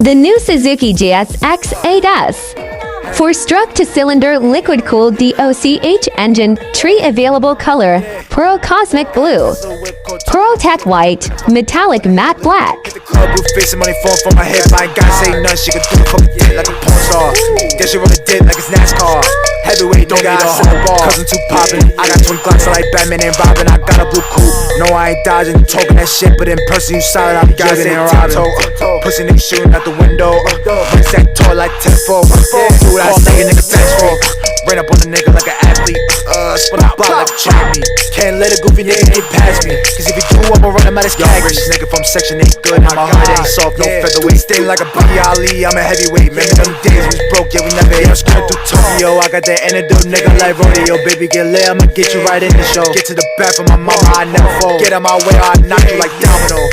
The new Suzuki GSX S8 4-stroke to cylinder liquid-cooled DOCH engine, tree available color, Pearl Cosmic Blue, Pearl Tech White, Metallic Matte Black. Club blue face and money fall from my head. I ain't gotta say nothing, she could do a fucking dick like a porn star. Then she roll a dick like it's NASCAR. Heavyweight, don't need a whole bar. Cousin too poppin'. I got twin Glocks like Batman and Robin. I got a blue coupe. No, I ain't dodging, talking that shit, but in person you solid. I'm jogging and robbing. Pussy nigga shooting out the window. Wrist that tall like 10-4. Do what I say, a nigga thanks for. Ran up on a nigga like an athlete. Spin a block like a track me. Can't let a goofy nigga get past me. Cause if you do, I'ma run him out his khakis. Rich nigga from section 8 good. My heart ain't soft, no featherweight. Sting like a B. Ali, I'm a heavyweight. Remember them days we was broke, yeah, we never ate. I'm screwing through Tokyo. I got that antidote, nigga, like rodeo. Baby, get lit, I'ma get you right in the show. Get to the back for my mama, I never fall. Get out my way, I knock you like domino.